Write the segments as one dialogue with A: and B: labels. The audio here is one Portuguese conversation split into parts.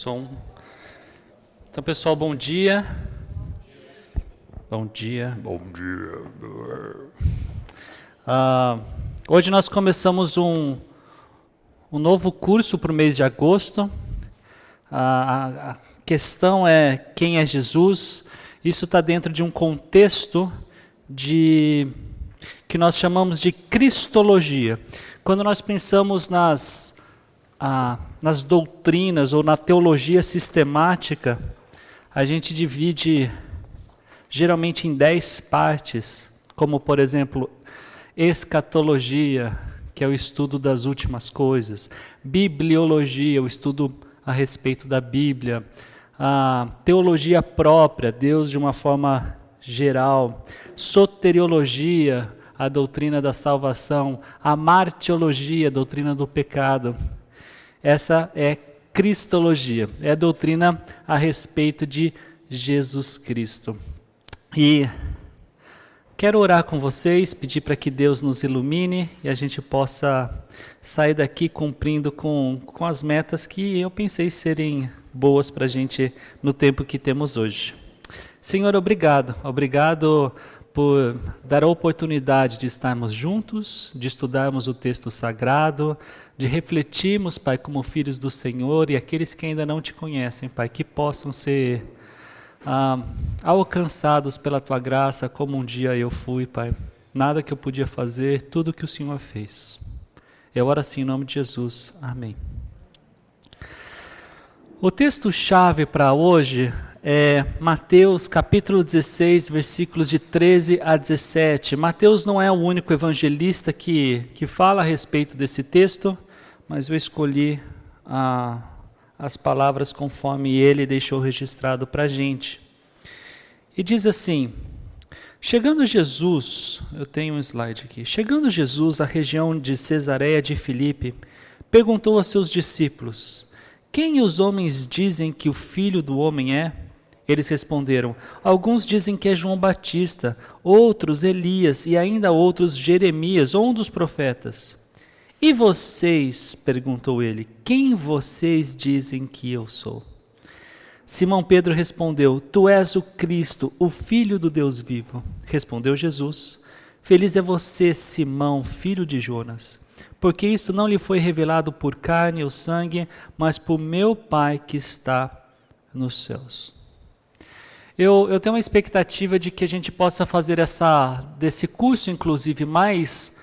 A: som. Então, pessoal, bom dia. Bom dia. Bom dia. Hoje nós começamos um novo curso para o mês de agosto. A questão é quem é Jesus. Isso está dentro de um contexto que nós chamamos de cristologia. Quando nós pensamos nas doutrinas ou na teologia sistemática, a gente divide geralmente em 10 partes, como por exemplo, escatologia, que é o estudo das últimas coisas, bibliologia, o estudo a respeito da Bíblia, a teologia própria, Deus de uma forma geral, soteriologia, a doutrina da salvação, a martiologia, a doutrina do pecado. Essa é cristologia, é a doutrina a respeito de Jesus Cristo. E quero orar com vocês, pedir para que Deus nos ilumine e a gente possa sair daqui cumprindo com as metas que eu pensei serem boas para a gente no tempo que temos hoje. Senhor, obrigado por dar a oportunidade de estarmos juntos, de estudarmos o texto sagrado, de refletirmos, Pai, como filhos do Senhor, e aqueles que ainda não te conhecem, Pai, que possam ser alcançados pela Tua graça, como um dia eu fui, Pai. Nada que eu podia fazer, tudo que o Senhor fez. Eu oro assim em nome de Jesus. Amém. O texto-chave para hoje é Mateus capítulo 16, versículos de 13 a 17. Mateus não é o único evangelista que fala a respeito desse texto, mas eu escolhi as palavras conforme ele deixou registrado para a gente. E diz assim: chegando Jesus, eu tenho um slide aqui, chegando Jesus à região de Cesareia de Filipe, perguntou a seus discípulos: quem os homens dizem que o Filho do Homem é? Eles responderam: alguns dizem que é João Batista, outros Elias e ainda outros Jeremias ou um dos profetas. E vocês, perguntou ele, quem vocês dizem que eu sou? Simão Pedro respondeu: tu és o Cristo, o Filho do Deus vivo. Respondeu Jesus: feliz é você, Simão, filho de Jonas, porque isso não lhe foi revelado por carne ou sangue, mas por meu Pai que está nos céus. Eu tenho uma expectativa de que a gente possa fazer desse curso, inclusive, mais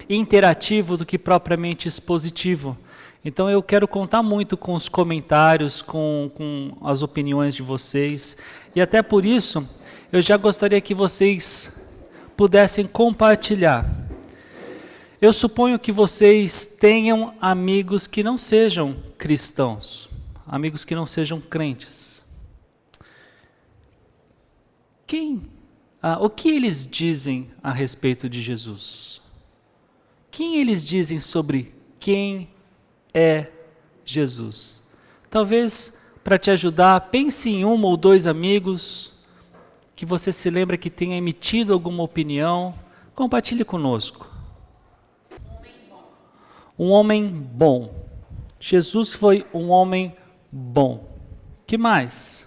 A: interativo do que propriamente expositivo. Então eu quero contar muito com os comentários, com as opiniões de vocês, e até por isso eu já gostaria que vocês pudessem compartilhar. Eu suponho que vocês tenham amigos que não sejam cristãos, amigos que não sejam crentes. O que eles dizem a respeito de Jesus? Quem eles dizem sobre quem é Jesus? Talvez, para te ajudar, pense em um ou dois amigos que você se lembra que tenha emitido alguma opinião. Compartilhe conosco. Um homem bom. Jesus foi um homem bom. Que mais?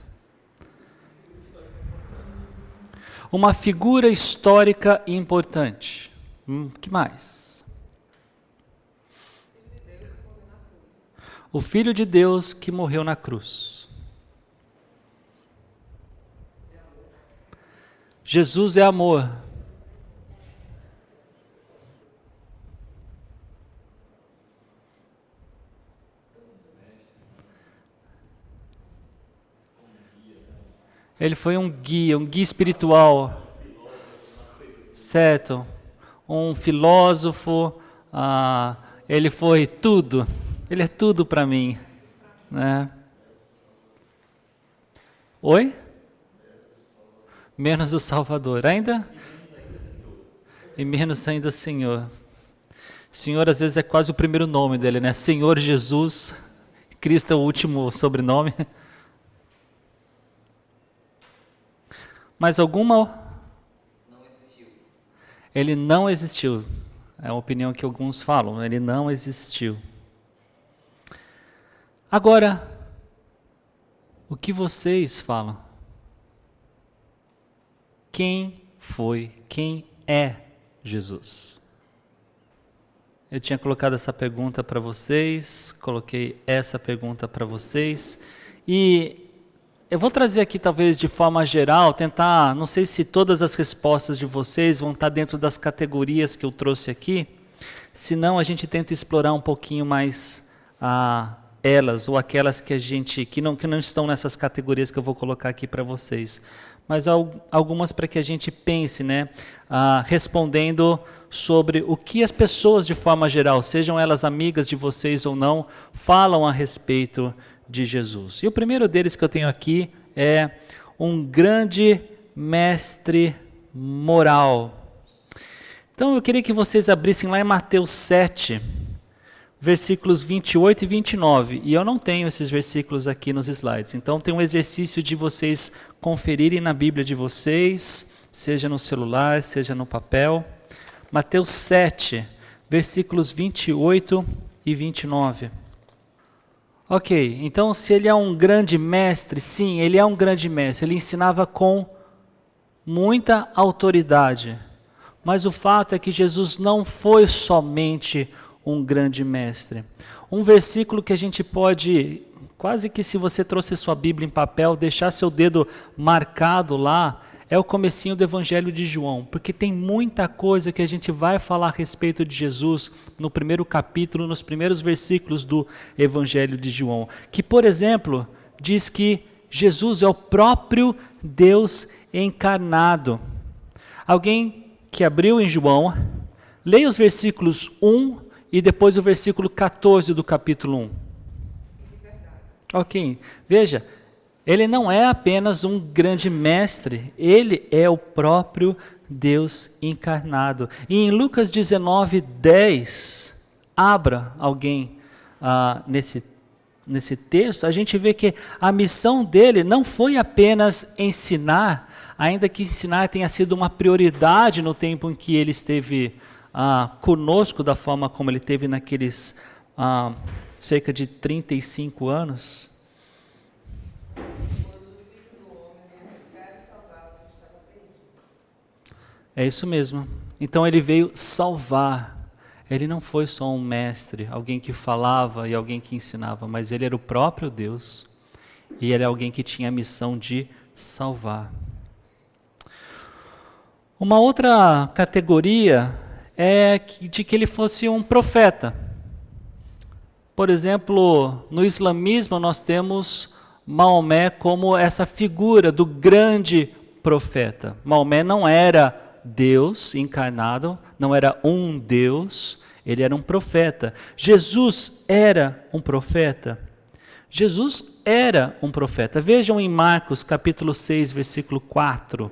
A: Uma figura histórica importante. Que mais? O Filho de Deus que morreu na cruz. Jesus é amor. Ele foi um guia espiritual, certo? Um filósofo, ele foi tudo, ele é tudo para mim, né? Oi? Menos o Salvador, ainda? E menos ainda Senhor. Senhor às vezes é quase o primeiro nome dele, né? Senhor Jesus, Cristo é o último sobrenome. Mas alguma? Não existiu. Ele não existiu. É a opinião que alguns falam, ele não existiu. Agora, o que vocês falam? Quem é Jesus? Eu tinha colocado essa pergunta para vocês, coloquei essa pergunta para vocês, e eu vou trazer aqui talvez de forma geral, tentar, não sei se todas as respostas de vocês vão estar dentro das categorias que eu trouxe aqui, senão a gente tenta explorar um pouquinho mais elas, ou aquelas que não estão nessas categorias que eu vou colocar aqui para vocês. Mas algumas para que a gente pense, né, respondendo sobre o que as pessoas de forma geral, sejam elas amigas de vocês ou não, falam a respeito de Jesus. E o primeiro deles que eu tenho aqui é um grande mestre moral. Então eu queria que vocês abrissem lá em Mateus 7, versículos 28 e 29, e eu não tenho esses versículos aqui nos slides, então tem um exercício de vocês conferirem na Bíblia de vocês, seja no celular, seja no papel. Mateus 7, versículos 28 e 29. Ok, então se ele é um grande mestre, sim, ele é um grande mestre, ele ensinava com muita autoridade, mas o fato é que Jesus não foi somente um grande mestre. Um versículo que a gente pode, quase que se você trouxe sua Bíblia em papel, deixar seu dedo marcado lá, é o comecinho do Evangelho de João, porque tem muita coisa que a gente vai falar a respeito de Jesus no primeiro capítulo, nos primeiros versículos do Evangelho de João, que, por exemplo, diz que Jesus é o próprio Deus encarnado. Alguém que abriu em João, leia os versículos 1 e depois o versículo 14 do capítulo 1. Ok, veja, ele não é apenas um grande mestre, ele é o próprio Deus encarnado. E em Lucas 19, 10, abra alguém nesse texto, a gente vê que a missão dele não foi apenas ensinar, ainda que ensinar tenha sido uma prioridade no tempo em que ele esteve conosco da forma como ele teve naqueles cerca de 35 anos. É isso mesmo. Então ele veio salvar. Ele não foi só um mestre, alguém que falava e alguém que ensinava, mas ele era o próprio Deus e ele é alguém que tinha a missão de salvar. Uma outra categoria é de que ele fosse um profeta. Por exemplo, no islamismo nós temos Maomé como essa figura do grande profeta. Maomé não era Deus encarnado, não era um Deus, ele era um profeta. Jesus era um profeta. Jesus era um profeta. Vejam em Marcos capítulo 6, versículo 4.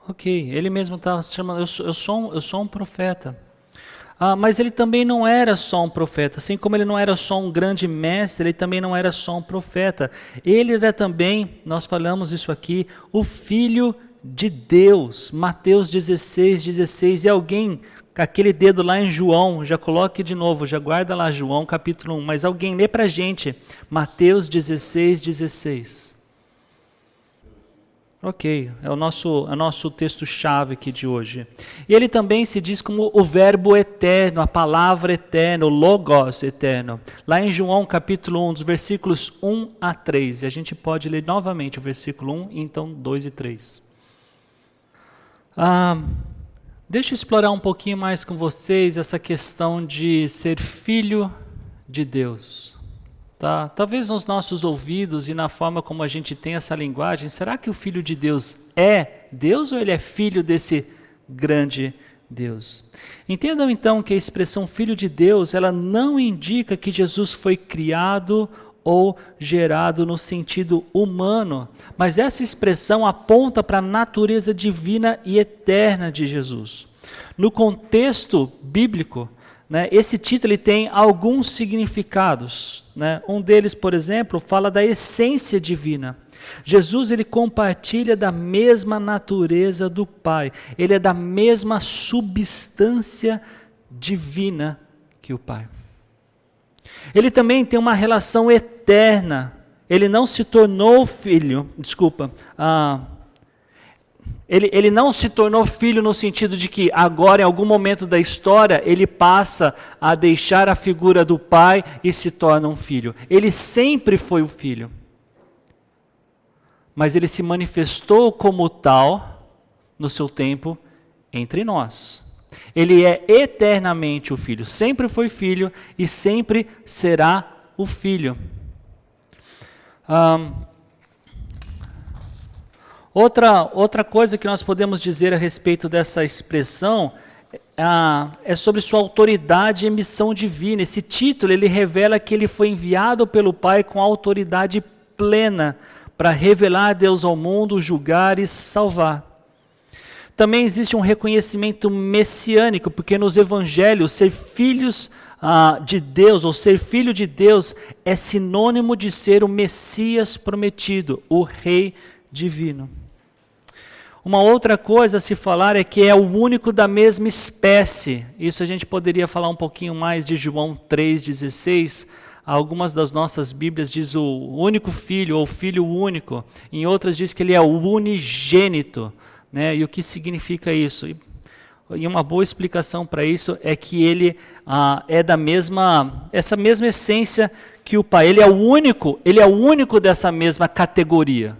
A: Ok, ele mesmo estava se chamando, eu sou um profeta. Mas ele também não era só um profeta, assim como ele não era só um grande mestre, ele também não era só um profeta. Ele era também, nós falamos isso aqui, o Filho de Deus. Mateus 16, 16. E alguém, aquele dedo lá em João, já coloque de novo, já guarda lá João capítulo 1, mas alguém lê para a gente, Mateus 16, 16. Ok, é o nosso texto-chave aqui de hoje. E ele também se diz como o verbo eterno, a palavra eterna, o logos eterno. Lá em João capítulo 1, dos versículos 1 a 3. E a gente pode ler novamente o versículo 1, e então 2 e 3. Deixa eu explorar um pouquinho mais com vocês essa questão de ser filho de Deus. Tá? Talvez nos nossos ouvidos e na forma como a gente tem essa linguagem, será que o Filho de Deus é Deus ou ele é filho desse grande Deus? Entendam então que a expressão Filho de Deus, ela não indica que Jesus foi criado ou gerado no sentido humano, mas essa expressão aponta para a natureza divina e eterna de Jesus. No contexto bíblico, esse título ele tem alguns significados. Um deles, por exemplo, fala da essência divina. Jesus ele compartilha da mesma natureza do Pai. Ele é da mesma substância divina que o Pai. Ele também tem uma relação eterna. Ele não se tornou filho, ele não se tornou filho no sentido de que agora, em algum momento da história, ele passa a deixar a figura do pai e se torna um filho. Ele sempre foi o filho. Mas ele se manifestou como tal, no seu tempo, entre nós. Ele é eternamente o filho. Sempre foi filho e sempre será o filho. Outra coisa que nós podemos dizer a respeito dessa expressão é sobre sua autoridade e missão divina. Esse título, ele revela que ele foi enviado pelo Pai com autoridade plena para revelar Deus ao mundo, julgar e salvar. Também existe um reconhecimento messiânico, porque nos evangelhos ser filhos de Deus, ou ser filho de Deus, é sinônimo de ser o Messias prometido, o Rei divino. Uma outra coisa a se falar é que é o único da mesma espécie. Isso a gente poderia falar um pouquinho mais de João 3,16. Algumas das nossas Bíblias diz o único filho, ou filho único. Em outras diz que ele é o unigênito. Né? E o que significa isso? E uma boa explicação para isso é que ele é essa mesma essência que o Pai. Ele é o único dessa mesma categoria.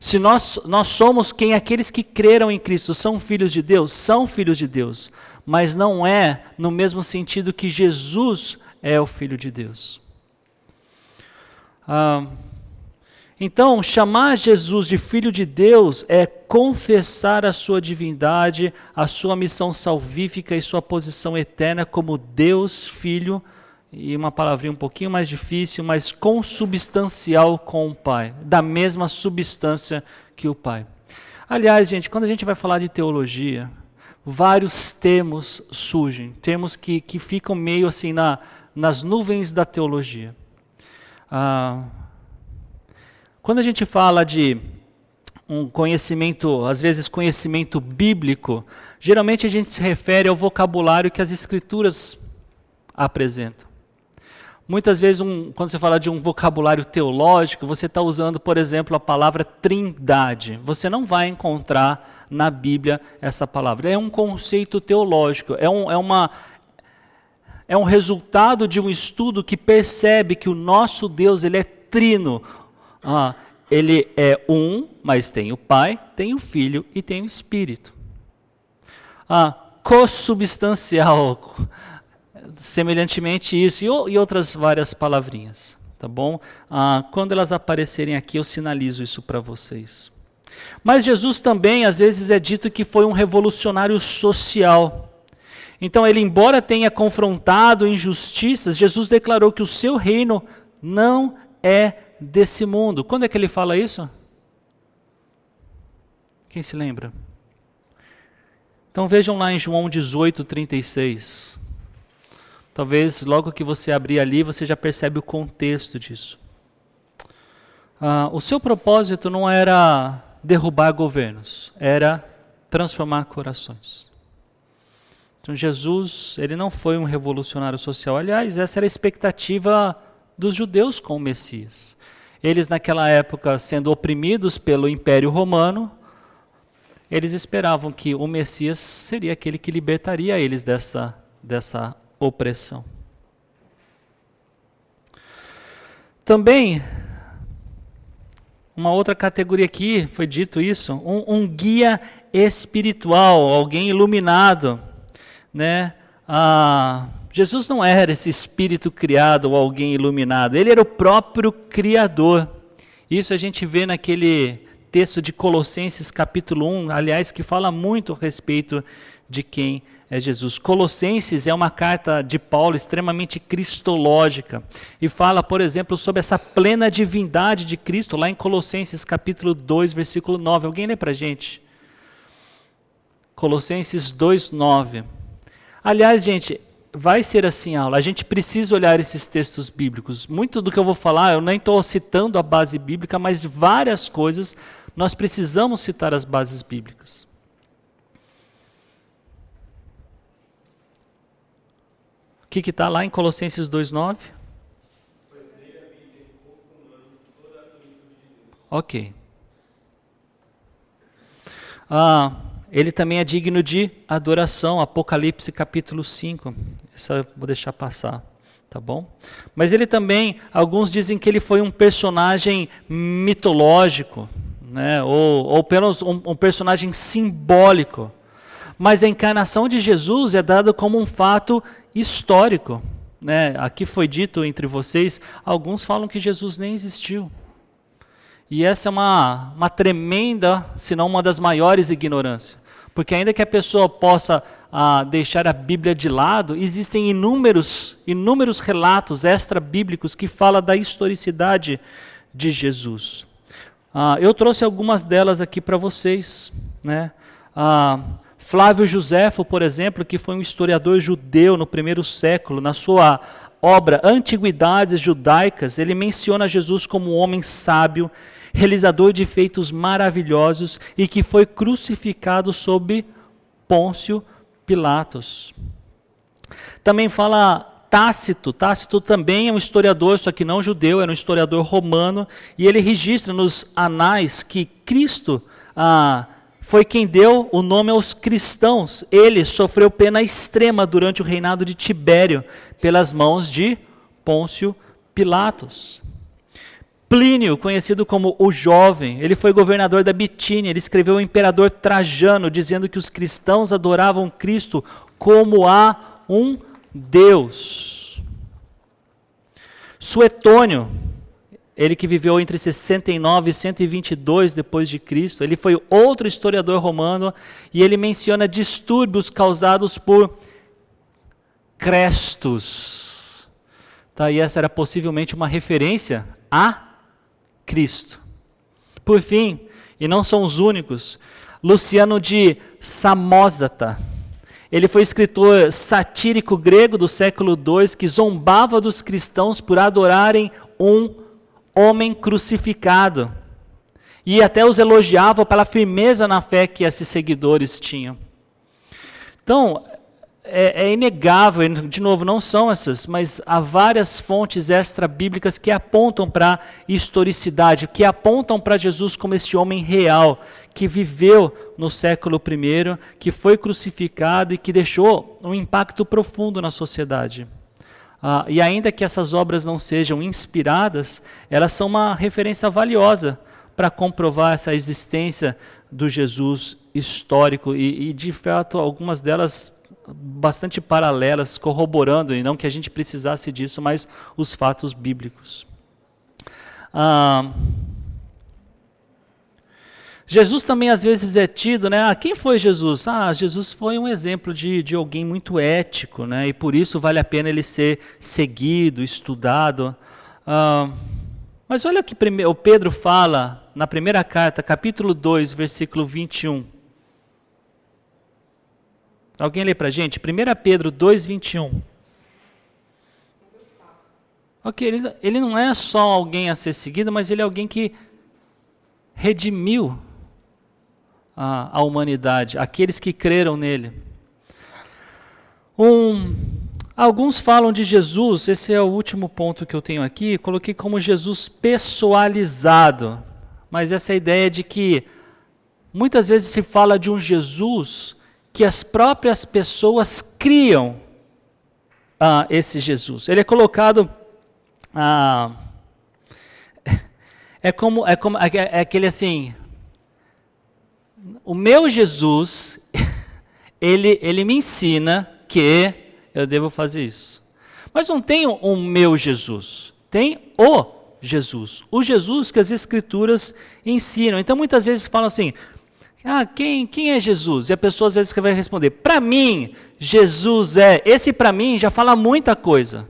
A: Se nós somos aqueles que creram em Cristo são filhos de Deus, são filhos de Deus, mas não é no mesmo sentido que Jesus é o Filho de Deus. Então, chamar Jesus de Filho de Deus é confessar a sua divindade, a sua missão salvífica e sua posição eterna como Deus Filho, e uma palavrinha um pouquinho mais difícil, mas consubstancial com o Pai, da mesma substância que o Pai. Aliás, gente, quando a gente vai falar de teologia, vários termos surgem, termos que ficam meio assim nas nuvens da teologia. Quando a gente fala de um conhecimento, às vezes conhecimento bíblico, geralmente a gente se refere ao vocabulário que as Escrituras apresentam. Muitas vezes, quando você fala de um vocabulário teológico, você está usando, por exemplo, a palavra trindade. Você não vai encontrar na Bíblia essa palavra. É um conceito teológico, é um resultado de um estudo que percebe que o nosso Deus ele é trino. Ele é um, mas tem o Pai, tem o Filho e tem o Espírito. Consubstancial, semelhantemente isso, e outras várias palavrinhas, tá bom? Quando elas aparecerem aqui, eu sinalizo isso para vocês. Mas Jesus também, às vezes, é dito que foi um revolucionário social. Então, ele, embora tenha confrontado injustiças, Jesus declarou que o seu reino não é desse mundo. Quando é que ele fala isso? Quem se lembra? Então vejam lá em João 18:36. Talvez logo que você abrir ali, você já percebe o contexto disso. O seu propósito não era derrubar governos, era transformar corações. Então Jesus, ele não foi um revolucionário social. Aliás, essa era a expectativa dos judeus com o Messias. Eles naquela época, sendo oprimidos pelo Império Romano, eles esperavam que o Messias seria aquele que libertaria eles dessa opressão. Também, uma outra categoria aqui, foi dito isso, um guia espiritual, alguém iluminado, né? Jesus não era esse espírito criado ou alguém iluminado, ele era o próprio Criador. Isso a gente vê naquele texto de Colossenses capítulo 1, aliás, que fala muito a respeito de quem é Jesus. Colossenses é uma carta de Paulo extremamente cristológica e fala, por exemplo, sobre essa plena divindade de Cristo, lá em Colossenses capítulo 2, versículo 9. Alguém lê para a gente? Colossenses 2, 9. Aliás, gente, vai ser assim a aula, a gente precisa olhar esses textos bíblicos. Muito do que eu vou falar, eu nem estou citando a base bíblica, mas várias coisas nós precisamos citar as bases bíblicas. que está lá em Colossenses 2,9? Ok. Ele também é digno de adoração, Apocalipse capítulo 5. Essa eu vou deixar passar, tá bom? Mas ele também, alguns dizem que ele foi um personagem mitológico, né? Ou pelo menos um personagem simbólico. Mas a encarnação de Jesus é dada como um fato histórico, né? Aqui foi dito entre vocês, alguns falam que Jesus nem existiu. E essa é uma tremenda, se não uma das maiores ignorâncias. Porque ainda que a pessoa possa deixar a Bíblia de lado, existem inúmeros relatos extra-bíblicos que falam da historicidade de Jesus. Eu trouxe algumas delas aqui para vocês, né? Flávio Joséfo, por exemplo, que foi um historiador judeu no primeiro século, na sua obra Antiguidades Judaicas, ele menciona Jesus como um homem sábio, realizador de feitos maravilhosos e que foi crucificado sob Pôncio Pilatos. Também fala Tácito. Tácito também é um historiador, só que não judeu, era um historiador romano, e ele registra nos anais que Cristo foi quem deu o nome aos cristãos. Ele sofreu pena extrema durante o reinado de Tibério, pelas mãos de Pôncio Pilatos. Plínio, conhecido como o Jovem, ele foi governador da Bitínia, ele escreveu ao imperador Trajano, dizendo que os cristãos adoravam Cristo como a um Deus. Suetônio, ele que viveu entre 69 e 122 depois de Cristo, ele foi outro historiador romano e ele menciona distúrbios causados por crestos. Tá, e essa era possivelmente uma referência a Cristo. Por fim, e não são os únicos, Luciano de Samosata. Ele foi escritor satírico grego do século II que zombava dos cristãos por adorarem um homem crucificado. E até os elogiava pela firmeza na fé que esses seguidores tinham. Então, é inegável, de novo, não são essas, mas há várias fontes extra-bíblicas que apontam para a historicidade, que apontam para Jesus como este homem real, que viveu no século I, que foi crucificado e que deixou um impacto profundo na sociedade. E ainda que essas obras não sejam inspiradas, elas são uma referência valiosa para comprovar essa existência do Jesus histórico e de fato, algumas delas bastante paralelas, corroborando, e não que a gente precisasse disso, mas os fatos bíblicos. Jesus também às vezes é tido, né? Quem foi Jesus? Jesus foi um exemplo de alguém muito ético, né? E por isso vale a pena ele ser seguido, estudado. Mas olha o que o Pedro fala na primeira carta, capítulo 2, versículo 21. Alguém lê para a gente? 1 Pedro 2, 21. Ok, ele não é só alguém a ser seguido, mas ele é alguém que redimiu a humanidade, aqueles que creram nele. Alguns falam de Jesus, esse é o último ponto que eu tenho aqui, coloquei como Jesus pessoalizado, mas essa ideia de que muitas vezes se fala de um Jesus que as próprias pessoas criam esse Jesus. Ele é colocado, é aquele assim, o meu Jesus, ele me ensina que eu devo fazer isso. Mas não tem um meu Jesus, tem o Jesus que as Escrituras ensinam. Então muitas vezes falam assim, quem é Jesus? E a pessoa às vezes vai responder, para mim, Jesus é. Esse para mim já fala muita coisa.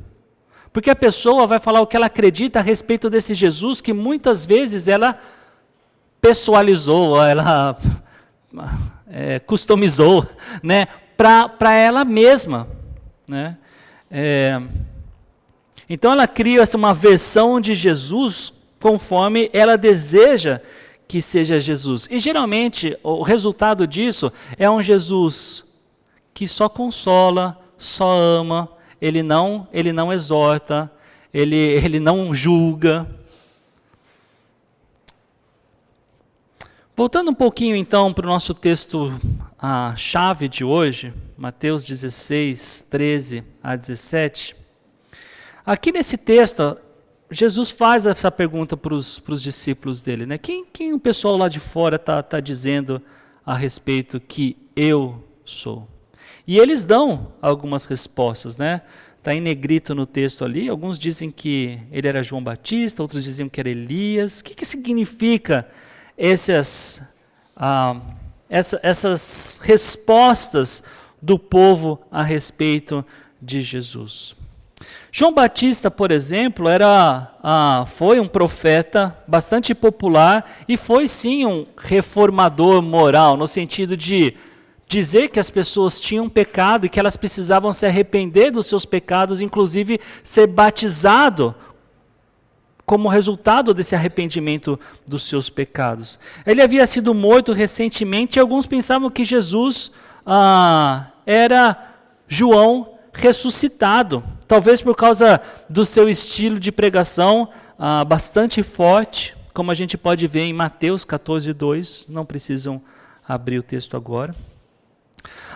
A: Porque a pessoa vai falar o que ela acredita a respeito desse Jesus, que muitas vezes ela pessoalizou, ela customizou, né, para ela mesma. Né? Então ela cria uma versão de Jesus conforme ela deseja que seja Jesus. E geralmente o resultado disso é um Jesus que só consola, só ama, ele não exorta, ele não julga. Voltando um pouquinho então para o nosso texto, a chave de hoje, Mateus 16, 13 a 17. Aqui nesse texto, Jesus faz essa pergunta para os discípulos dele, né? Quem o pessoal lá de fora está dizendo a respeito que eu sou? E eles dão algumas respostas, né? Está em negrito no texto ali, alguns dizem que ele era João Batista, outros diziam que era Elias. O que significa essas respostas do povo a respeito de Jesus? João Batista, por exemplo, foi um profeta bastante popular e foi sim um reformador moral, no sentido de dizer que as pessoas tinham pecado e que elas precisavam se arrepender dos seus pecados, inclusive ser batizado como resultado desse arrependimento dos seus pecados. Ele havia sido morto recentemente e alguns pensavam que Jesus era João ressuscitado, talvez por causa do seu estilo de pregação bastante forte, como a gente pode ver em Mateus 14, 2, não precisam abrir o texto agora.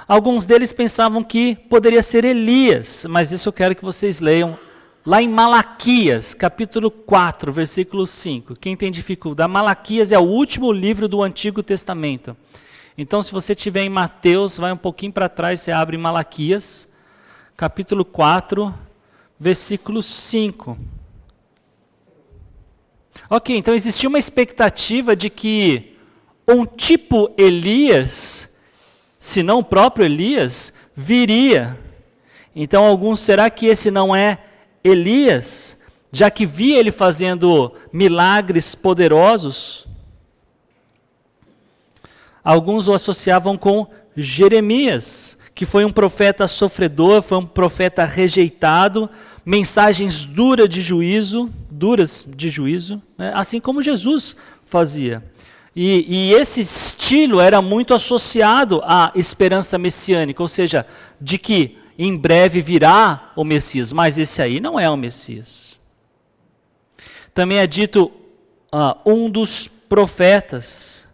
A: Alguns deles pensavam que poderia ser Elias, mas isso eu quero que vocês leiam lá em Malaquias, capítulo 4, versículo 5. Quem tem dificuldade, Malaquias é o último livro do Antigo Testamento. Então, se você estiver em Mateus, vai um pouquinho para trás, você abre Malaquias, capítulo 4, versículo 5. Ok, então existia uma expectativa de que um tipo Elias, se não o próprio Elias, viria. Então alguns, será que esse não é Elias? Já que via ele fazendo milagres poderosos. Alguns o associavam com Jeremias, que foi um profeta sofredor, foi um profeta rejeitado, mensagens duras de juízo, né? Assim como Jesus fazia. E esse estilo era muito associado à esperança messiânica, ou seja, de que em breve virá o Messias, mas esse aí não é o Messias. Também é dito um dos profetas.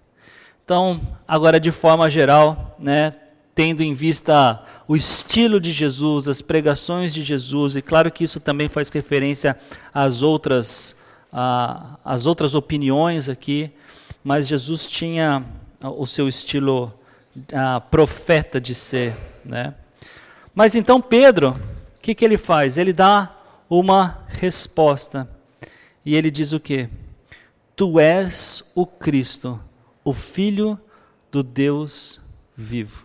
A: Então, agora de forma geral, né, tendo em vista o estilo de Jesus, as pregações de Jesus, e claro que isso também faz referência às outras opiniões aqui, mas Jesus tinha o seu estilo profeta de ser, né? Mas então Pedro, o que ele faz? Ele dá uma resposta, e ele diz o quê? Tu és o Cristo, o Filho do Deus vivo.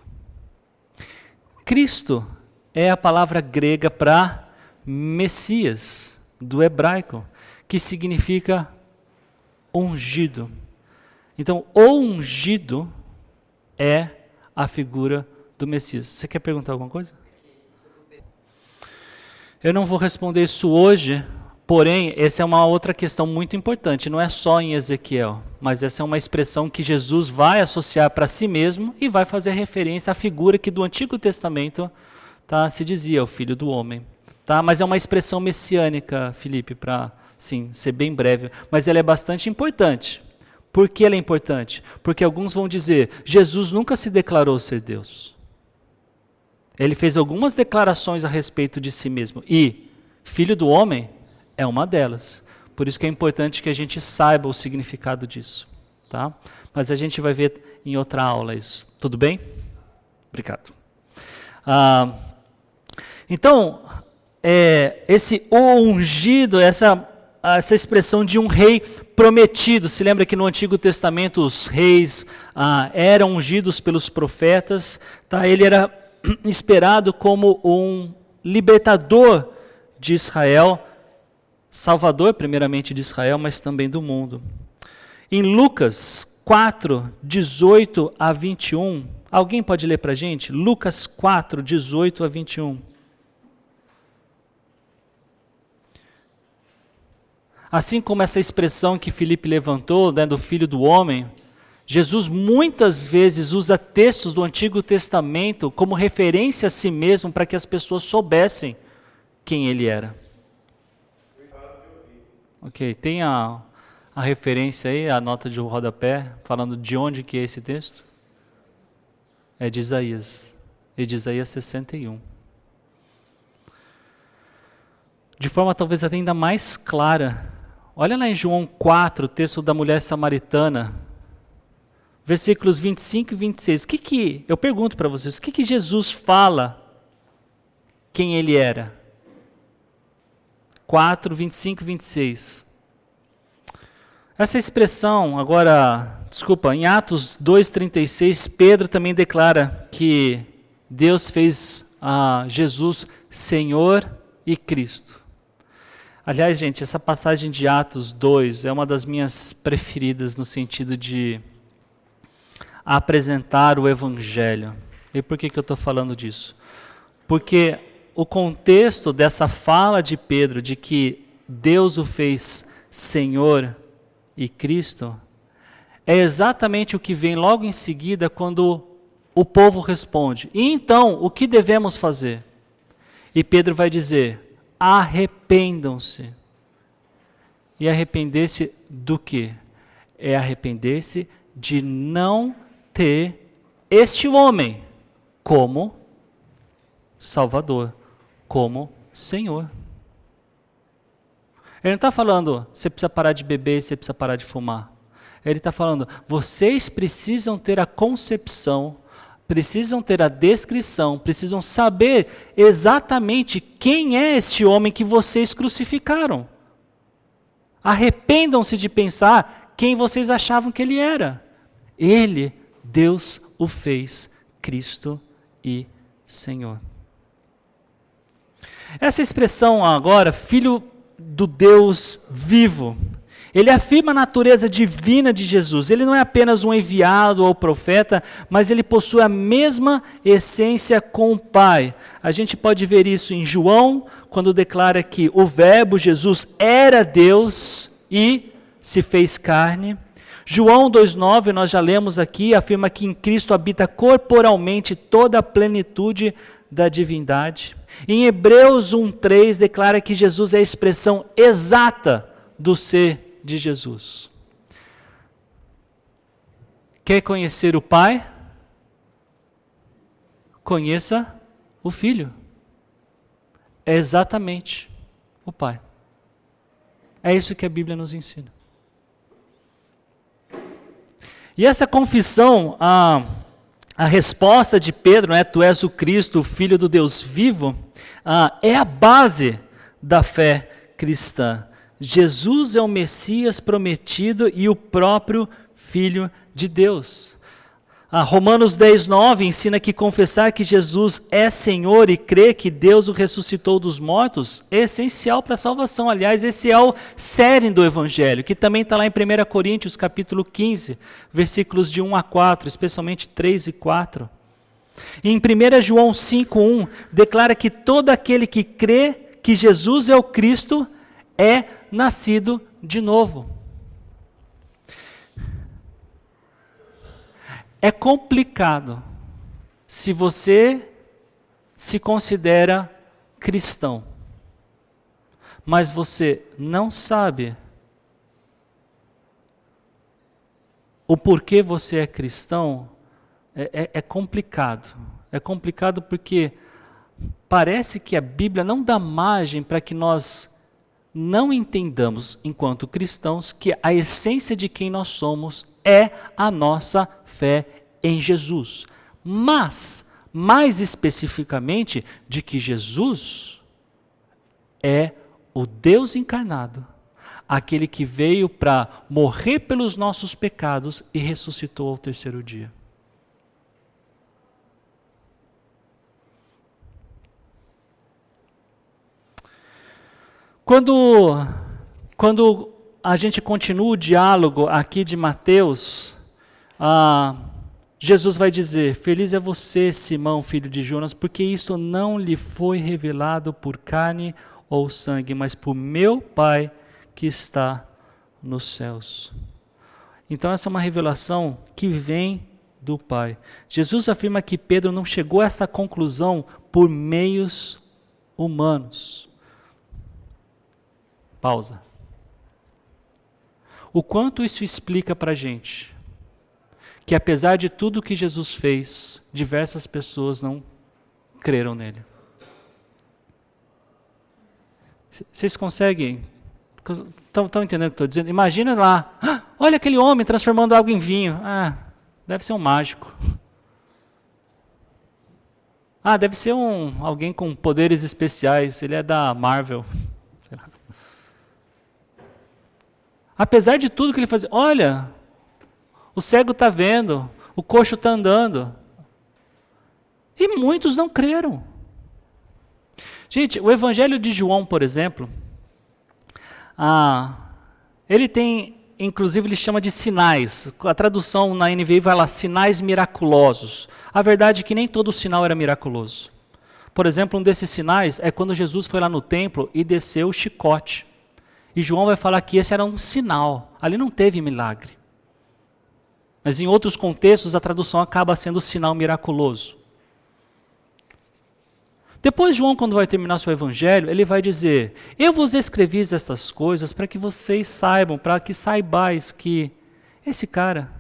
A: Cristo é a palavra grega para Messias, do hebraico, que significa ungido. Então, o ungido é a figura do Messias. Você quer perguntar alguma coisa? Eu não vou responder isso hoje, porém, essa é uma outra questão muito importante. Não é só em Ezequiel, mas essa é uma expressão que Jesus vai associar para si mesmo e vai fazer referência à figura que do Antigo Testamento se dizia, o Filho do Homem. Mas é uma expressão messiânica, Felipe, para ser bem breve. Mas ela é bastante importante. Por que ela é importante? Porque alguns vão dizer, Jesus nunca se declarou ser Deus. Ele fez algumas declarações a respeito de si mesmo. E Filho do Homem é uma delas. Por isso que é importante que a gente saiba o significado disso. Tá? Mas a gente vai ver em outra aula isso. Tudo bem? Obrigado. Então, esse ungido, essa expressão de um rei prometido. Se lembra que no Antigo Testamento os reis eram ungidos pelos profetas. Ele era esperado como um libertador de Israel, salvador primeiramente de Israel, mas também do mundo. Em Lucas 4, 18 a 21, alguém pode ler para a gente? Lucas 4, 18 a 21. Assim como essa expressão que Filipe levantou, né, do Filho do Homem, Jesus muitas vezes usa textos do Antigo Testamento como referência a si mesmo para que as pessoas soubessem quem ele era. Ok, tem a referência aí, a nota de rodapé, falando de onde que é esse texto? É de Isaías, e de Isaías 61. De forma talvez até ainda mais clara, olha lá em João 4, o texto da mulher samaritana, versículos 25 e 26. Eu pergunto para vocês, o que Jesus fala quem ele era? 4, 25 e 26. Essa expressão, em Atos 2,36, Pedro também declara que Deus fez Jesus Senhor e Cristo. Aliás, gente, essa passagem de Atos 2 é uma das minhas preferidas no sentido de apresentar o Evangelho. E por que eu estou falando disso? Porque o contexto dessa fala de Pedro, de que Deus o fez Senhor e Cristo, é exatamente o que vem logo em seguida quando o povo responde: e então, o que devemos fazer? E Pedro vai dizer: arrependam-se. E arrepender-se do quê? É arrepender-se de não ter este homem como Salvador, como Senhor. Ele não está falando, você precisa parar de beber, você precisa parar de fumar. Ele está falando, vocês precisam ter a concepção, precisam ter a descrição, precisam saber exatamente quem é este homem que vocês crucificaram. Arrependam-se de pensar quem vocês achavam que ele era. Ele, Deus, o fez Cristo e Senhor. Essa expressão agora, filho do Deus vivo, ele afirma a natureza divina de Jesus. Ele não é apenas um enviado ou profeta, mas ele possui a mesma essência com o Pai. A gente pode ver isso em João, quando declara que o Verbo, Jesus, era Deus e se fez carne. João 2,9, nós já lemos aqui, afirma que em Cristo habita corporalmente toda a plenitude da divindade. Em Hebreus 1,3 declara que Jesus é a expressão exata do ser de Jesus. Quer conhecer o Pai? Conheça o Filho. É exatamente o Pai. É isso que a Bíblia nos ensina. E essa confissão, a resposta de Pedro, tu és o Cristo, o Filho do Deus vivo, é a base da fé cristã. Jesus é o Messias prometido e o próprio Filho de Deus. Romanos 10,9 ensina que confessar que Jesus é Senhor e crer que Deus o ressuscitou dos mortos é essencial para a salvação. Aliás, esse é o cerne do Evangelho, que também está lá em 1 Coríntios capítulo 15, versículos de 1 a 4, especialmente 3 e 4. E em 1 João 5,1 declara que todo aquele que crê que Jesus é o Cristo é nascido de novo. É complicado se você se considera cristão, mas você não sabe o porquê você é cristão. É complicado. É complicado porque parece que a Bíblia não dá margem para que nós não entendamos, enquanto cristãos, que a essência de quem nós somos é a nossa fé em Jesus. Mas, mais especificamente, de que Jesus é o Deus encarnado, aquele que veio para morrer pelos nossos pecados e ressuscitou ao terceiro dia. Quando a gente continua o diálogo aqui de Mateus, Jesus vai dizer: feliz é você, Simão, filho de Jonas, porque isto não lhe foi revelado por carne ou sangue, mas por meu Pai que está nos céus. Então essa é uma revelação que vem do Pai. Jesus afirma que Pedro não chegou a essa conclusão por meios humanos. Pausa. O quanto isso explica para a gente que apesar de tudo que Jesus fez, diversas pessoas não creram nele. Vocês conseguem? Estão entendendo o que estou dizendo? Imagina lá, olha aquele homem transformando água em vinho. Deve ser um mágico. Deve ser alguém com poderes especiais, ele é da Marvel. Apesar de tudo que ele fazia, olha, o cego está vendo, o coxo está andando. E muitos não creram. Gente, o Evangelho de João, por exemplo, ele tem, inclusive ele chama de sinais. A tradução na NVI vai lá, sinais miraculosos. A verdade é que nem todo sinal era miraculoso. Por exemplo, um desses sinais é quando Jesus foi lá no templo e desceu o chicote. E João vai falar que esse era um sinal. Ali não teve milagre. Mas em outros contextos a tradução acaba sendo sinal miraculoso. Depois João, quando vai terminar seu evangelho, ele vai dizer: eu vos escrevi estas coisas para que vocês saibam, para que saibais que esse cara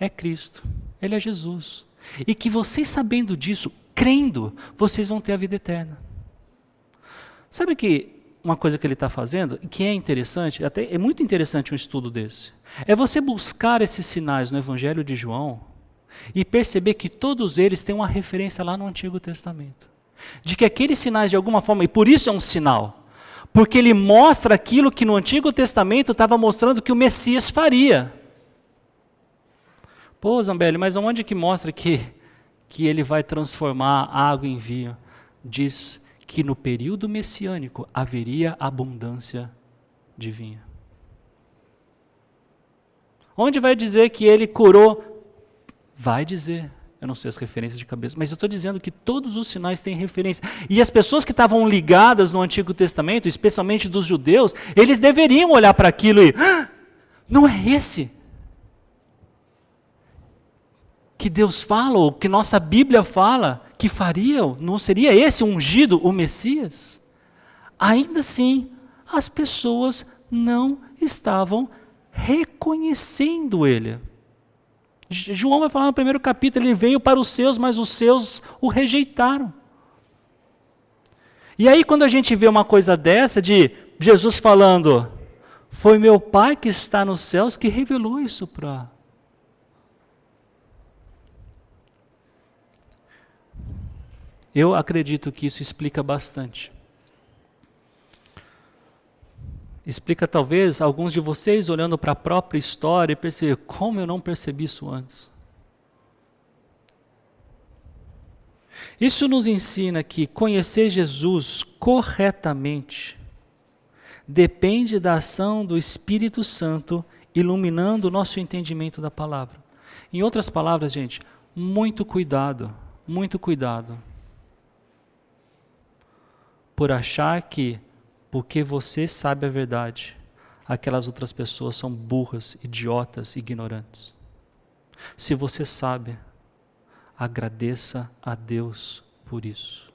A: é Cristo, ele é Jesus. E que vocês sabendo disso, crendo, vocês vão ter a vida eterna. Sabe que uma coisa que ele está fazendo, que é interessante, até é muito interessante um estudo desse, é você buscar esses sinais no Evangelho de João e perceber que todos eles têm uma referência lá no Antigo Testamento. De que aqueles sinais de alguma forma, e por isso é um sinal, porque ele mostra aquilo que no Antigo Testamento estava mostrando que o Messias faria. Pô, Zambelli, mas onde que mostra que ele vai transformar água em vinho? Diz que no período messiânico haveria abundância de vinho. Onde vai dizer que ele curou? Vai dizer, eu não sei as referências de cabeça, mas eu estou dizendo que todos os sinais têm referência. E as pessoas que estavam ligadas no Antigo Testamento, especialmente dos judeus, eles deveriam olhar para aquilo e, não é esse que Deus fala, ou que nossa Bíblia fala, que faria, não seria esse ungido, o Messias? Ainda assim, as pessoas não estavam reconhecendo ele. João vai falar no primeiro capítulo, ele veio para os seus, mas os seus o rejeitaram. E aí quando a gente vê uma coisa dessa, de Jesus falando, foi meu Pai que está nos céus que revelou isso para... Eu acredito que isso explica bastante. Explica talvez alguns de vocês olhando para a própria história e perceber, como eu não percebi isso antes? Isso nos ensina que conhecer Jesus corretamente depende da ação do Espírito Santo iluminando o nosso entendimento da palavra. Em outras palavras, gente, muito cuidado por achar que, porque você sabe a verdade, aquelas outras pessoas são burras, idiotas, ignorantes. Se você sabe, agradeça a Deus por isso.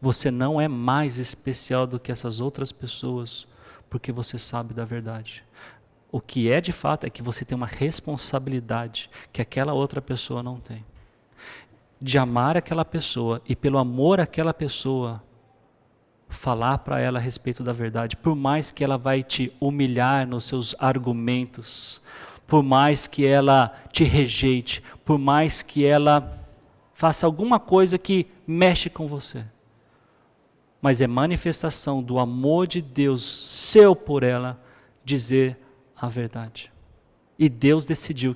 A: Você não é mais especial do que essas outras pessoas, porque você sabe da verdade. O que é de fato é que você tem uma responsabilidade que aquela outra pessoa não tem. De amar aquela pessoa e pelo amor àquela pessoa, falar para ela a respeito da verdade, por mais que ela vai te humilhar nos seus argumentos, por mais que ela te rejeite, por mais que ela faça alguma coisa que mexe com você. Mas é manifestação do amor de Deus seu por ela dizer a verdade. E Deus decidiu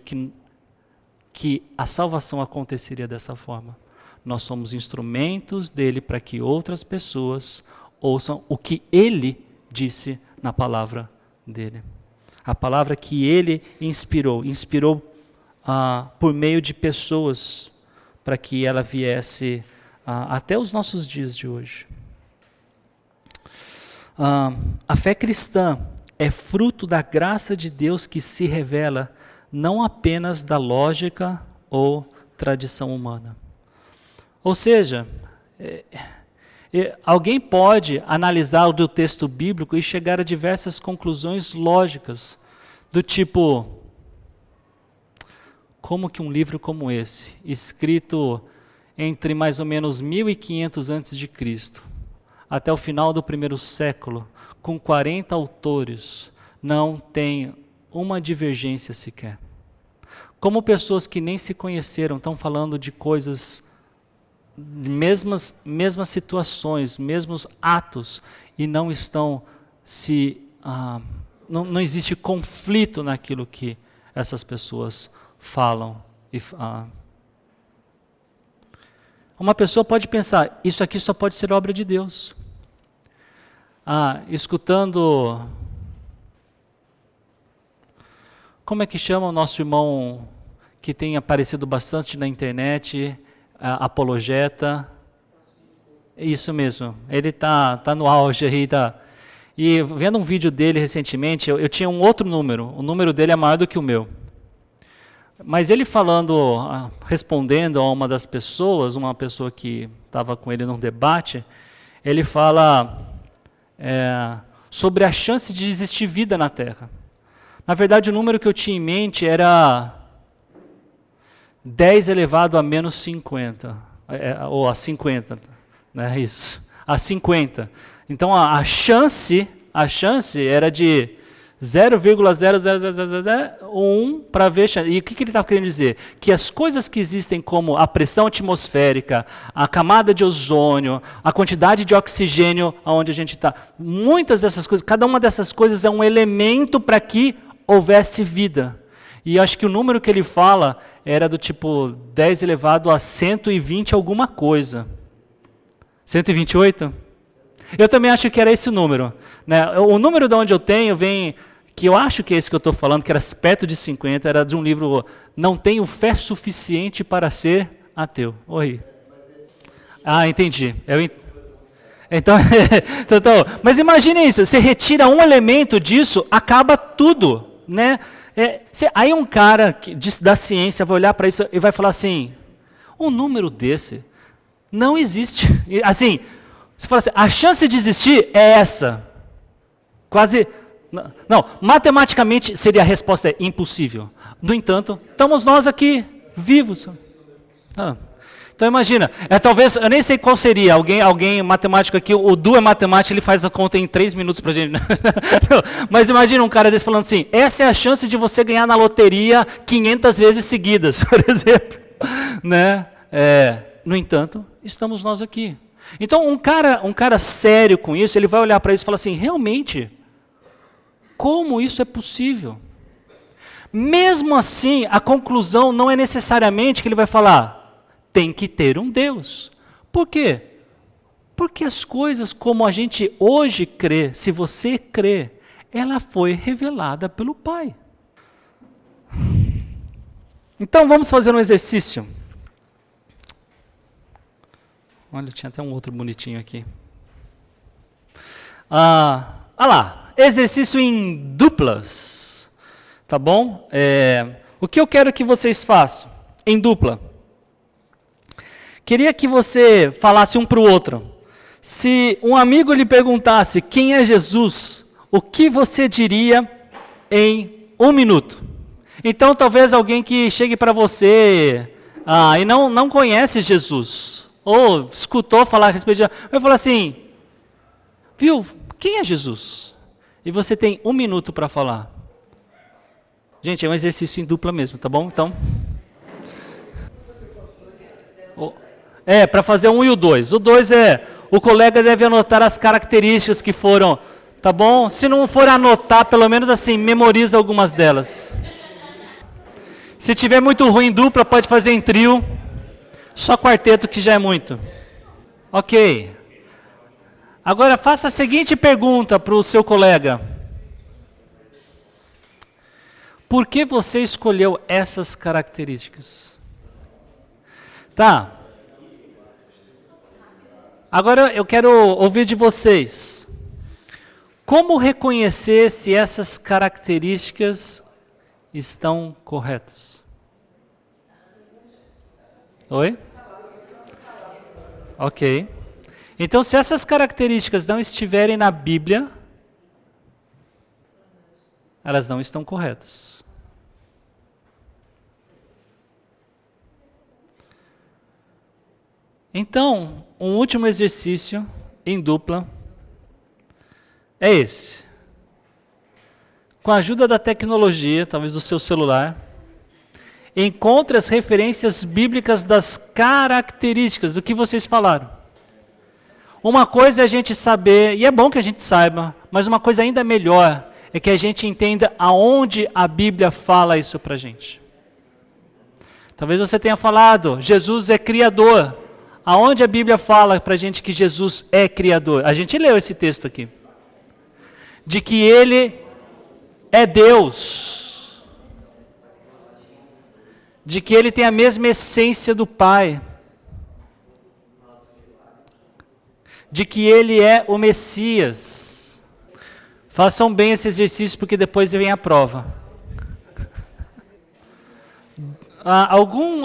A: que a salvação aconteceria dessa forma. Nós somos instrumentos dele para que outras pessoas ouçam o que ele disse na palavra dele. A palavra que ele inspirou por meio de pessoas para que ela viesse até os nossos dias de hoje. A fé cristã é fruto da graça de Deus que se revela não apenas da lógica ou tradição humana. Ou seja, Alguém pode analisar o texto bíblico e chegar a diversas conclusões lógicas, do tipo, como que um livro como esse, escrito entre mais ou menos 1500 a.C., até o final do primeiro século, com 40 autores, não tem uma divergência sequer. Como pessoas que nem se conheceram estão falando de coisas, mesmas situações, mesmos atos, e não estão não existe conflito naquilo que essas pessoas falam. Uma pessoa pode pensar, isso aqui só pode ser obra de Deus. Escutando, como é que chama o nosso irmão que tem aparecido bastante na internet, apologeta? Isso mesmo, ele tá no auge aí. E vendo um vídeo dele recentemente, eu tinha um outro número, o número dele é maior do que o meu. Mas ele falando, respondendo a uma das pessoas, uma pessoa que estava com ele num debate, ele fala sobre a chance de existir vida na Terra. Na verdade, o número que eu tinha em mente era 10 elevado a menos 50, ou a 50, né, isso, a 50. Então a chance era de 0,00001 para ver. E o que ele está querendo dizer? Que as coisas que existem, como a pressão atmosférica, a camada de ozônio, a quantidade de oxigênio onde a gente está, muitas dessas coisas, cada uma dessas coisas é um elemento para que houvesse vida. E acho que o número que ele fala era do tipo 10 elevado a 120 alguma coisa. 128? Eu também acho que era esse o número, né? O número de onde eu tenho vem, que eu acho que é esse que eu estou falando, que era perto de 50, era de um livro, Não Tenho Fé Suficiente para Ser Ateu. Oi. Entendi. Então, mas imagine isso, você retira um elemento disso, acaba tudo, né? Aí um cara da ciência vai olhar para isso e vai falar assim, um número desse não existe. Assim, você fala assim, a chance de existir é essa. Quase, não, matematicamente seria a resposta impossível. No entanto, estamos nós aqui, vivos. Então imagina, talvez, eu nem sei qual seria, alguém matemático aqui, o Du é matemático, ele faz a conta em 3 minutos pra gente. Mas imagina um cara desse falando assim, essa é a chance de você ganhar na loteria 500 vezes seguidas, por exemplo. Né? No entanto, estamos nós aqui. Então um cara sério com isso, ele vai olhar para isso e falar assim, realmente, como isso é possível? Mesmo assim, a conclusão não é necessariamente que ele vai falar, tem que ter um Deus. Por quê? Porque as coisas como a gente hoje crê, se você crê, ela foi revelada pelo Pai. Então vamos fazer um exercício. Olha, tinha até um outro bonitinho aqui. Olha lá, exercício em duplas, tá bom? O que eu quero que vocês façam em dupla? Queria que você falasse um para o outro. Se um amigo lhe perguntasse quem é Jesus, o que você diria em 1 minuto? Então talvez alguém que chegue para você e não conhece Jesus, ou escutou falar a respeito de Jesus, vai falar assim, viu, quem é Jesus? E você tem 1 minuto para falar. Gente, é um exercício em dupla mesmo, tá bom? Então, para fazer 1 e o 2. O 2 o colega deve anotar as características que foram, tá bom? Se não for anotar, pelo menos assim, memoriza algumas delas. Se tiver muito ruim em dupla, pode fazer em trio. Só quarteto que já é muito. Ok. Agora faça a seguinte pergunta para o seu colega. Por que você escolheu essas características? Tá. Agora eu quero ouvir de vocês. Como reconhecer se essas características estão corretas? Oi? Ok. Então, se essas características não estiverem na Bíblia, elas não estão corretas. Então, um último exercício em dupla é esse. Com a ajuda da tecnologia, talvez do seu celular, encontre as referências bíblicas das características do que vocês falaram. Uma coisa é a gente saber, e é bom que a gente saiba, mas uma coisa ainda melhor é que a gente entenda aonde a Bíblia fala isso pra gente. Talvez você tenha falado, Jesus é criador. Aonde a Bíblia fala pra gente que Jesus é criador? A gente leu esse texto aqui. De que ele é Deus. De que ele tem a mesma essência do Pai. De que ele é o Messias. Façam bem esse exercício porque depois vem a prova.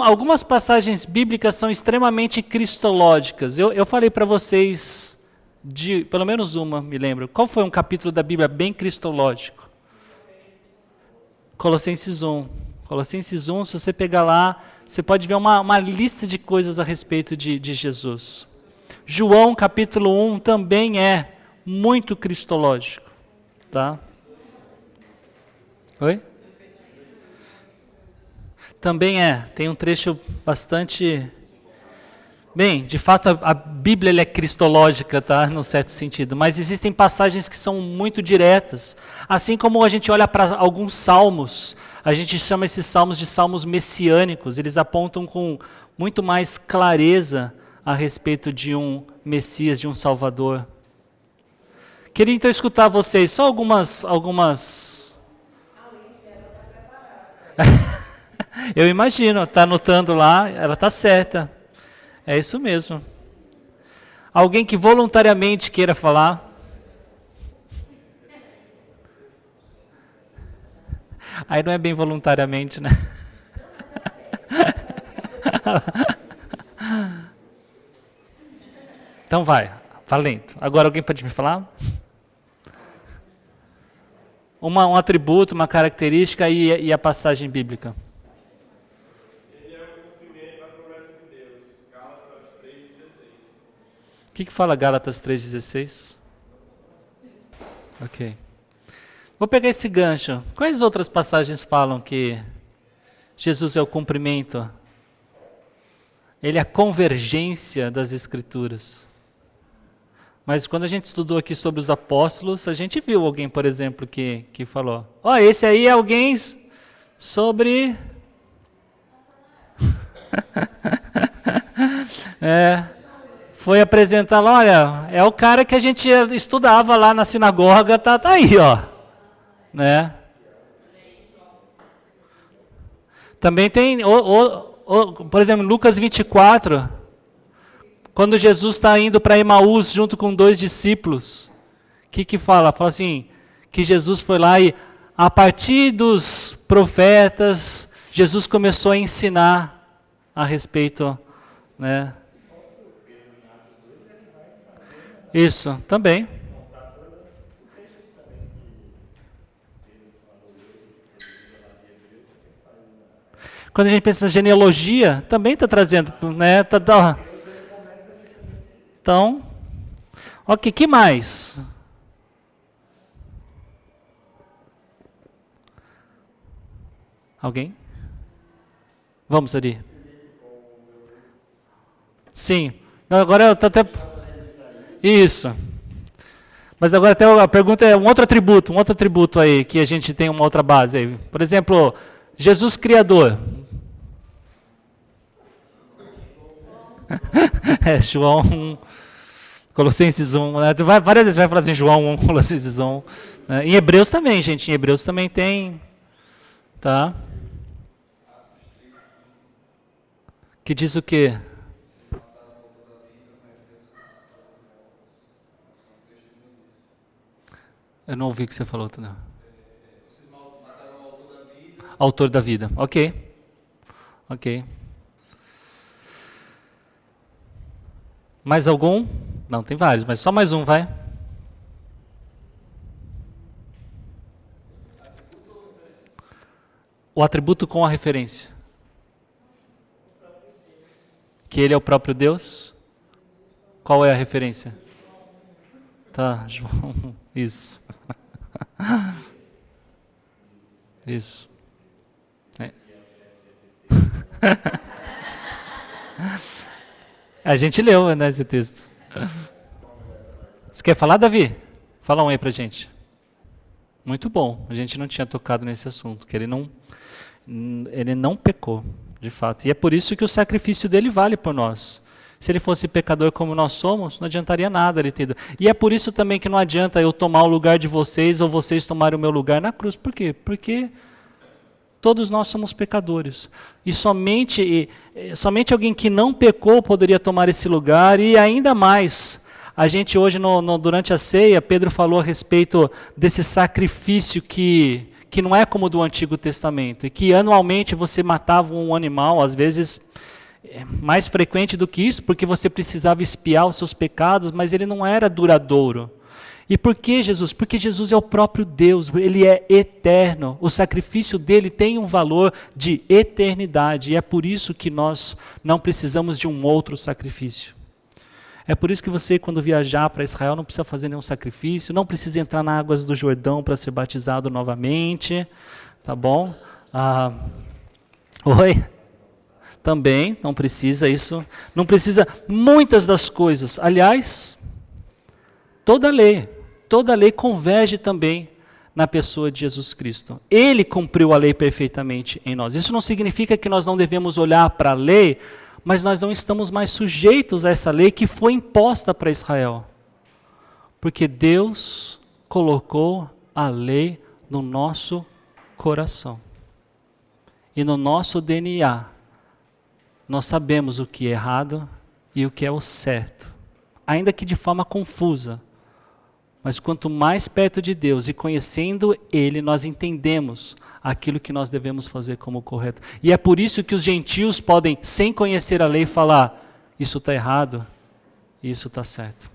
A: Algumas passagens bíblicas são extremamente cristológicas. Eu falei para vocês, pelo menos uma, me lembro. Qual foi um capítulo da Bíblia bem cristológico? Colossenses 1. Colossenses 1, se você pegar lá, você pode ver uma lista de coisas a respeito de Jesus. João capítulo 1 também é muito cristológico. Tá? Oi? Também tem um trecho bastante... Bem, de fato a Bíblia ela é cristológica, tá? Num certo sentido, mas existem passagens que são muito diretas. Assim como a gente olha para alguns salmos, a gente chama esses salmos de salmos messiânicos, eles apontam com muito mais clareza a respeito de um Messias, de um Salvador. Queria então escutar vocês, só algumas... Eu imagino, está anotando lá, ela está certa. É isso mesmo. Alguém que voluntariamente queira falar? Aí não é bem voluntariamente, né? Então vai, valendo. Agora alguém pode me falar? Um atributo, uma característica e a passagem bíblica. O que fala Gálatas 3,16? Ok. Vou pegar esse gancho. Quais outras passagens falam que Jesus é o cumprimento? Ele é a convergência das Escrituras. Mas quando a gente estudou aqui sobre os apóstolos, a gente viu alguém, por exemplo, que falou: esse aí é alguém sobre... Foi apresentar lá, olha, é o cara que a gente estudava lá na sinagoga, tá aí, ó. Né? Também tem, por exemplo, Lucas 24, quando Jesus está indo para Emaús junto com 2 discípulos, o que fala? Fala assim, que Jesus foi lá e, a partir dos profetas, Jesus começou a ensinar a respeito, né? Isso, também. Quando a gente pensa na genealogia, também está trazendo, né? Então, ok, que mais? Alguém? Vamos, Ari. Sim. Não, agora eu estou até... Isso. Mas agora até a pergunta é um outro atributo aí, que a gente tem uma outra base aí. Por exemplo, Jesus Criador. João 1, Colossenses 1, né? Várias vezes vai falar assim, João 1, Colossenses 1. Né? Em Hebreus também, gente, em Hebreus também tem, tá? Que diz o quê? Eu não ouvi o que você falou, não. Vocês mataram o autor da vida. Autor da vida, ok. Ok. Mais algum? Não, tem vários, mas só mais um, vai. O atributo com a referência. Que ele é o próprio Deus. Qual é a referência? Tá, João. Isso. Isso. É. A gente leu, né, esse texto. Você quer falar, Davi? Fala um aí pra gente. Muito bom. A gente não tinha tocado nesse assunto, que ele não pecou, de fato. E é por isso que o sacrifício dele vale por nós. Se ele fosse pecador como nós somos, não adiantaria nada ele ter ido. E é por isso também que não adianta eu tomar o lugar de vocês ou vocês tomarem o meu lugar na cruz. Por quê? Porque todos nós somos pecadores. E somente alguém que não pecou poderia tomar esse lugar. E ainda mais, a gente hoje, durante a ceia, Pedro falou a respeito desse sacrifício que não é como o do Antigo Testamento. E que anualmente você matava um animal, às vezes mais frequente do que isso, porque você precisava expiar os seus pecados, mas ele não era duradouro. E por que Jesus? Porque Jesus é o próprio Deus, ele é eterno. O sacrifício dele tem um valor de eternidade, e é por isso que nós não precisamos de um outro sacrifício. É por isso que você, quando viajar para Israel, não precisa fazer nenhum sacrifício, não precisa entrar nas águas do Jordão para ser batizado novamente, tá bom? Oi? Também, não precisa isso, não precisa muitas das coisas. Aliás, toda lei converge também na pessoa de Jesus Cristo. Ele cumpriu a lei perfeitamente em nós. Isso não significa que nós não devemos olhar para a lei, mas nós não estamos mais sujeitos a essa lei que foi imposta para Israel. Porque Deus colocou a lei no nosso coração. E no nosso DNA, nós sabemos o que é errado e o que é o certo. Ainda que de forma confusa. Mas quanto mais perto de Deus e conhecendo Ele, nós entendemos aquilo que nós devemos fazer como correto. E é por isso que os gentios podem, sem conhecer a lei, falar: isso está errado e isso está certo.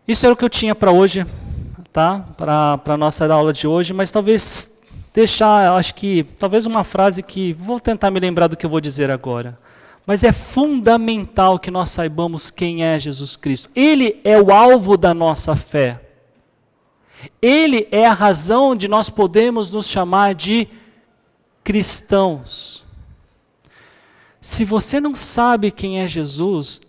A: Isso era o que eu tinha para hoje, tá? Para a nossa aula de hoje, mas talvez deixar, acho que, talvez uma frase que, vou tentar me lembrar do que eu vou dizer agora. Mas é fundamental que nós saibamos quem é Jesus Cristo. Ele é o alvo da nossa fé. Ele é a razão de nós podermos nos chamar de cristãos. Se você não sabe quem é Jesus,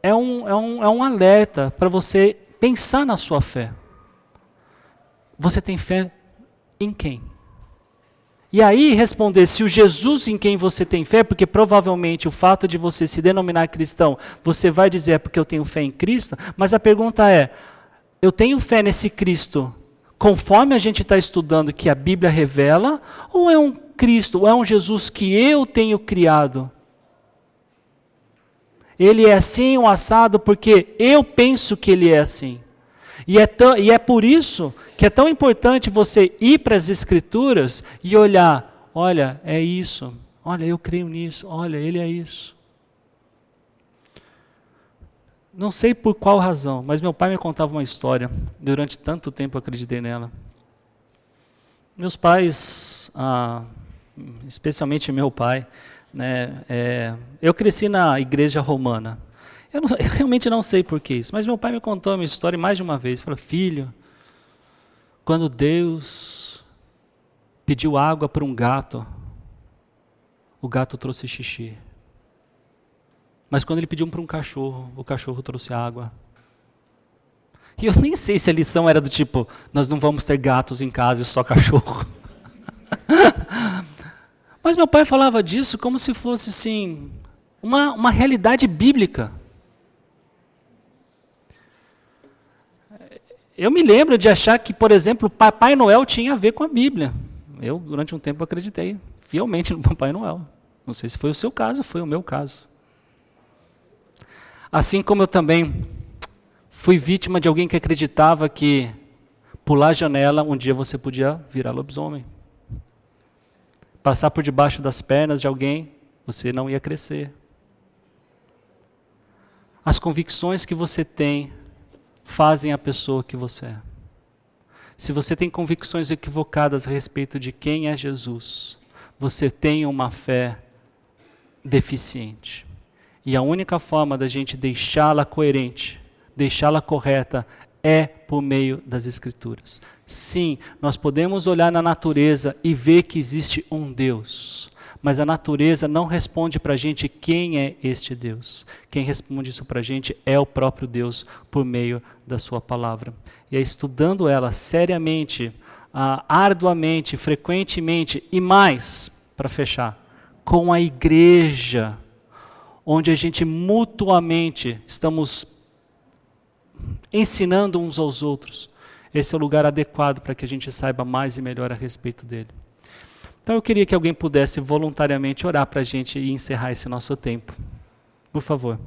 A: é um alerta para você pensar na sua fé. Você tem fé em quem? E aí responder se o Jesus em quem você tem fé, porque provavelmente o fato de você se denominar cristão, você vai dizer é porque eu tenho fé em Cristo, mas a pergunta é, eu tenho fé nesse Cristo conforme a gente está estudando que a Bíblia revela, ou é um Cristo, ou é um Jesus que eu tenho criado? Ele é assim, um assado, porque eu penso que ele é assim. E é por isso que é tão importante você ir para as Escrituras e olhar, olha, é isso, olha, eu creio nisso, olha, ele é isso. Não sei por qual razão, mas meu pai me contava uma história, durante tanto tempo eu acreditei nela. Meus pais, especialmente meu pai, né, eu cresci na igreja romana. Eu realmente não sei por que isso, mas meu pai me contou uma história mais de uma vez. Ele falou: filho, quando Deus pediu água para um gato, o gato trouxe xixi. Mas quando ele pediu para um cachorro, o cachorro trouxe água. E eu nem sei se a lição era do tipo, nós não vamos ter gatos em casa e só cachorro. Mas meu pai falava disso como se fosse, assim, uma realidade bíblica. Eu me lembro de achar que, por exemplo, Papai Noel tinha a ver com a Bíblia. Eu, durante um tempo, acreditei fielmente no Papai Noel. Não sei se foi o seu caso, foi o meu caso. Assim como eu também fui vítima de alguém que acreditava que pular a janela, um dia você podia virar lobisomem. Passar por debaixo das pernas de alguém, você não ia crescer. As convicções que você tem fazem a pessoa que você é. Se você tem convicções equivocadas a respeito de quem é Jesus, você tem uma fé deficiente. E a única forma da gente deixá-la coerente, deixá-la correta, é por meio das Escrituras. Sim, nós podemos olhar na natureza e ver que existe um Deus, mas a natureza não responde para a gente quem é este Deus. Quem responde isso para a gente é o próprio Deus por meio da sua palavra. E é estudando ela seriamente, arduamente, frequentemente e mais, para fechar, com a igreja, onde a gente mutuamente estamos ensinando uns aos outros. Esse é o lugar adequado para que a gente saiba mais e melhor a respeito dele. Então eu queria que alguém pudesse voluntariamente orar para a gente e encerrar esse nosso tempo. Por favor.